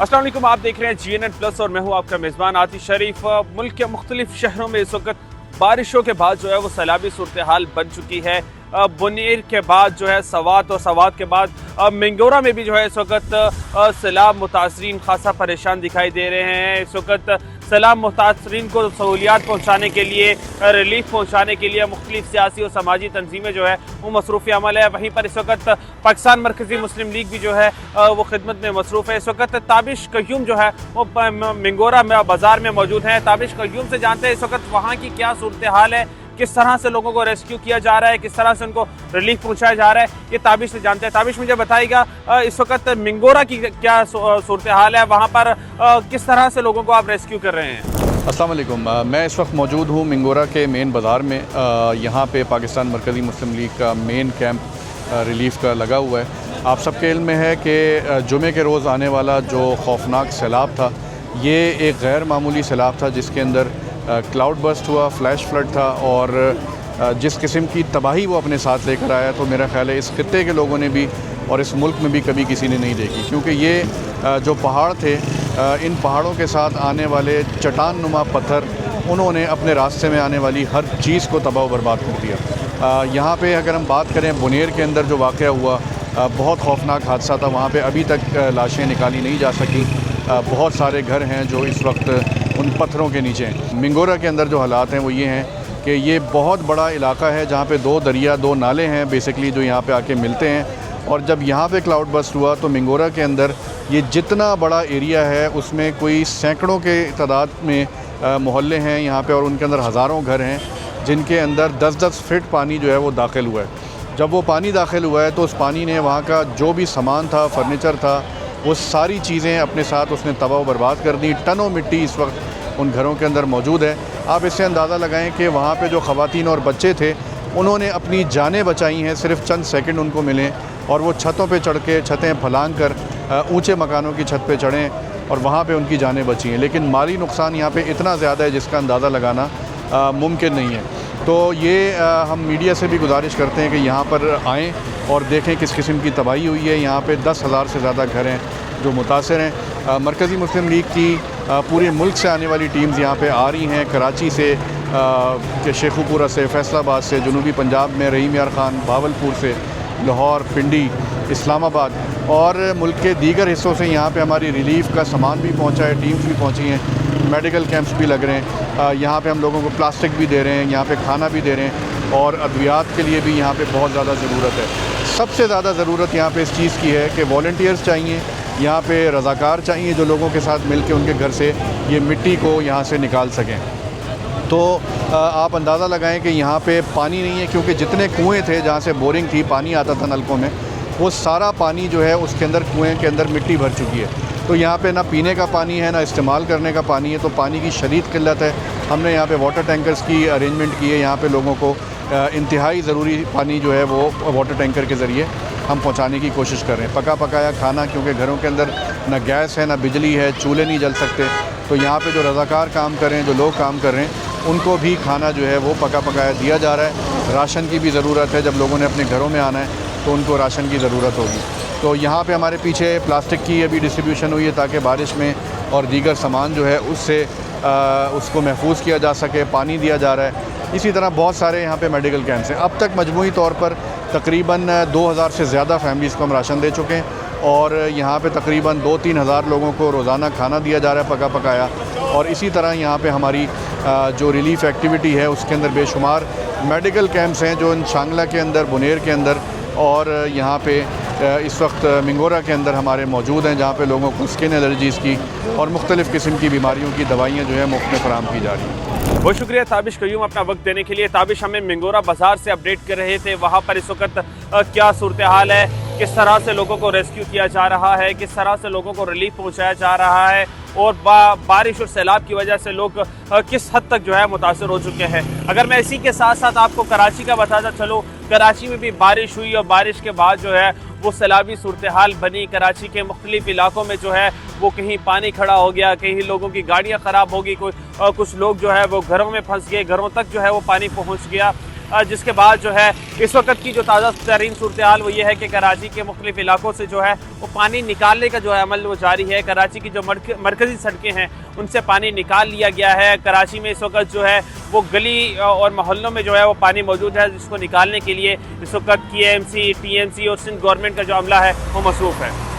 अस्सलाम वालेकुम, आप देख रहे हैं GNN प्लस और मैं हूं आपका मेज़बान आतिश शरीफ। मुल्क के मुख्तलिफ शहरों में इस वक्त बारिशों के बाद जो है वो सैलाबी सूरत हाल बन चुकी है। बुनीर के बाद जो है सवात और सवात के बाद मिंगोरा में भी जो है इस वक्त सैलाब मुतासरीन खासा परेशान दिखाई दे रहे हैं। इस वक्त सैलाब मुतासरीन को सहूलियात पहुँचाने के लिए, रिलीफ पहुँचाने के लिए मुख्तलिफ सियासी और समाजी तंजीमें जो है वो मसरूफ़ अमल है। वहीं पर इस वक्त पाकिस्तान मरकज़ी मुस्लिम लीग भी जो है वो खिदमत में मसरूफ़ है। इस वक्त ताबिश कयूम जो है वो मिंगोरा में बाज़ार में मौजूद है। ताबिश कयूम से जानते हैं इस वक्त वहाँ की क्या सूरत हाल है, किस तरह से लोगों को रेस्क्यू किया जा रहा है, किस तरह से उनको रिलीफ पहुंचाया जा रहा है, ये ताबिश से जानते हैं। ताबिश मुझे बताइएगा इस वक्त मिंगोरा की क्या सूरत हाल है, वहाँ पर किस तरह से लोगों को आप रेस्क्यू कर रहे हैं? अस्सलाम वालेकुम, मैं इस वक्त मौजूद हूँ मिंगोरा के मेन बाज़ार में। यहाँ पे पाकिस्तान मरकज़ी मुस्लिम लीग का मेन कैंप रिलीफ का लगा हुआ है। आप सबके इल्म में है कि जुमे के रोज़ आने वाला जो खौफनाक सैलाब था, ये एक गैर मामूली सैलाब था जिसके अंदर क्लाउड बस्ट हुआ, फ्लैश फ्लड था और जिस किस्म की तबाही वो अपने साथ लेकर आया, तो मेरा ख़्याल है इस खित्ते के लोगों ने भी और इस मुल्क में भी कभी किसी ने नहीं देखी। क्योंकि ये जो पहाड़ थे, इन पहाड़ों के साथ आने वाले चट्टान नुमा पत्थर, उन्होंने अपने रास्ते में आने वाली हर चीज़ को तबाह बर्बाद कर दिया। यहाँ पे अगर हम बात करें बुनेर के अंदर जो वाक़या हुआ, बहुत खौफनाक हादसा था। वहाँ पे अभी तक लाशें निकाली नहीं जा सकी। बहुत सारे घर हैं जो इस वक्त उन पत्थरों के नीचे हैं। मिंगोरा के अंदर जो हालात हैं वो ये हैं कि ये बहुत बड़ा इलाका है जहाँ पे दो दरिया, दो नाले हैं बेसिकली जो यहाँ पे आके मिलते हैं। और जब यहाँ पे क्लाउड बस्ट हुआ तो मिंगोरा के अंदर ये जितना बड़ा एरिया है उसमें कोई सैकड़ों के तादाद में मोहल्ले हैं यहाँ पे, और उनके अंदर हज़ारों घर हैं जिनके अंदर 10-10 फीट पानी जो है वो दाखिल हुआ है। जब वो पानी दाखिल हुआ है तो उस पानी ने वहाँ का जो भी सामान था, फर्नीचर था, वो सारी चीज़ें अपने साथ उसने तबाह बर्बाद कर दी। टनों मिट्टी इस वक्त उन घरों के अंदर मौजूद है। आप इससे अंदाज़ा लगाएं कि वहाँ पे जो ख़वातीन और बच्चे थे उन्होंने अपनी जानें बचाई हैं, सिर्फ चंद सेकंड उनको मिले और वो छतों पे चढ़ के, छतें फलांग कर ऊंचे मकानों की छत पे चढ़ें और वहाँ पे उनकी जानें बची हैं। लेकिन माली नुकसान यहाँ पे इतना ज़्यादा है जिसका अंदाज़ा लगाना मुमकिन नहीं है। तो ये हम मीडिया से भी गुजारिश करते हैं कि यहाँ पर आएँ और देखें किस किस्म की तबाही हुई है। यहाँ पे 10,000 से ज़्यादा घर हैं जो मुतासर हैं। मरकज़ी मुस्लिम लीग की पूरे मुल्क से आने वाली टीम्स यहाँ पे आ रही हैं, कराची से, शेखुपुरा से, फैसलाबाद से, जनूबी पंजाब में रहीम यार ख़ान, भावलपुर से, लाहौर, पिंडी, इस्लामाबाद और मुल्क के दीगर हिस्सों से यहाँ पे हमारी रिलीफ़ का सामान भी पहुँचा है, टीम्स भी पहुँची हैं, मेडिकल कैंप्स भी लग रहे हैं। यहाँ पे हम लोगों को प्लास्टिक भी दे रहे हैं, यहाँ पे खाना भी दे रहे हैं और अद्वियात के लिए भी यहाँ पे बहुत ज़्यादा ज़रूरत है। सबसे ज़्यादा ज़रूरत यहाँ पे इस चीज़ की है कि वॉलंटियर्स चाहिए, यहाँ पे रज़ाकार चाहिए जो लोगों के साथ मिल के उनके घर से ये मिट्टी को यहाँ से निकाल सकें। तो आप अंदाज़ा लगाएं कि यहाँ पे पानी नहीं है, क्योंकि जितने कुएँ थे जहाँ से बोरिंग थी, पानी आता था नलकों में, वो सारा पानी जो है उसके अंदर, कुएँ के अंदर मिट्टी भर चुकी है। तो यहाँ पे ना पीने का पानी है, ना इस्तेमाल करने का पानी है। तो पानी की शदीद किल्लत है। हमने यहाँ पे वाटर टैंकर्स की अरेंजमेंट की है। यहाँ पे लोगों को इंतहाई ज़रूरी पानी जो है वो वाटर टैंकर के ज़रिए हम पहुँचाने की कोशिश कर रहे हैं। पका पकाया खाना, क्योंकि घरों के अंदर ना गैस है, ना बिजली है, चूल्हे नहीं जल सकते। तो यहाँ पे जो रज़ाकार काम कर रहे हैं, जो लोग काम कर रहे हैं, उनको भी खाना जो है वो पका पकाया दिया जा रहा है। राशन की भी ज़रूरत है, जब लोगों ने अपने घरों में आना है तो उनको राशन की ज़रूरत होगी। तो यहाँ पे हमारे पीछे प्लास्टिक की अभी डिस्ट्रीब्यूशन हुई है ताकि बारिश में और दीगर सामान जो है उससे उसको महफूज किया जा सके। पानी दिया जा रहा है। इसी तरह बहुत सारे यहाँ पे मेडिकल कैंप्स हैं। अब तक मजमूई तौर पर तकरीबन 2000 से ज़्यादा फैमिलीज़ को हम राशन दे चुके हैं और यहाँ पे तकरीबन 2-3 हज़ार लोगों को रोज़ाना खाना दिया जा रहा है, पका पकाया। और इसी तरह यहाँ पे हमारी जो रिलीफ़ एक्टिविटी है उसके अंदर बेशुमार मेडिकल कैंप्स हैं जो शांगला के अंदर, बुनेर के अंदर और यहाँ पे इस वक्त मिंगोरा के अंदर हमारे मौजूद हैं, जहाँ पे लोगों को स्किन एलर्जीज़ की और मुख्तलिफ़ किस्म की बीमारियों की दवाइयाँ जो है मुफ्त में फराहम की जा रही हैं। बहुत शुक्रिया ताबिश कयूम अपना वक्त देने के लिए। ताबिश हमें मिंगोरा बाज़ार से अपडेट कर रहे थे, वहाँ पर इस वक्त क्या सूरत हाल है, किस तरह से लोगों को रेस्क्यू किया जा रहा है, किस तरह से लोगों को रिलीफ पहुँचाया जा रहा है और बारिश और सैलाब की वजह से लोग किस हद तक जो है मुतासर हो चुके हैं। अगर मैं इसी के साथ साथ आपको कराची का बताता चलूँ, कराची में भी बारिश हुई और बारिश के बाद जो है वो सैलाबी सूरत हाल बनी। कराची के मुख्तलिफ इलाकों में जो है वो कहीं पानी खड़ा हो गया, कहीं लोगों की गाड़ियाँ ख़राब हो गई, कुछ लोग जो है वो घरों में फंस गए, घरों तक जो है वो पानी पहुँच गया। जिसके बाद जो है इस वक्त की जो ताज़ा तरीन सूरत हाल वो ये है कि कराची के मुख्तलिफ इलाकों से जो है वो पानी निकालने का जो है अमल वो जारी है। कराची की जो मरकज़ी सड़कें हैं उनसे पानी निकाल लिया गया है। कराची में इस वक्त जो है वो गली और मोहल्लों में जो है वो पानी मौजूद है, जिसको निकालने के लिए इस वक्त KMC, TMC और सिंध गवर्नमेंट का जो अमला है वो मसरूफ़ है।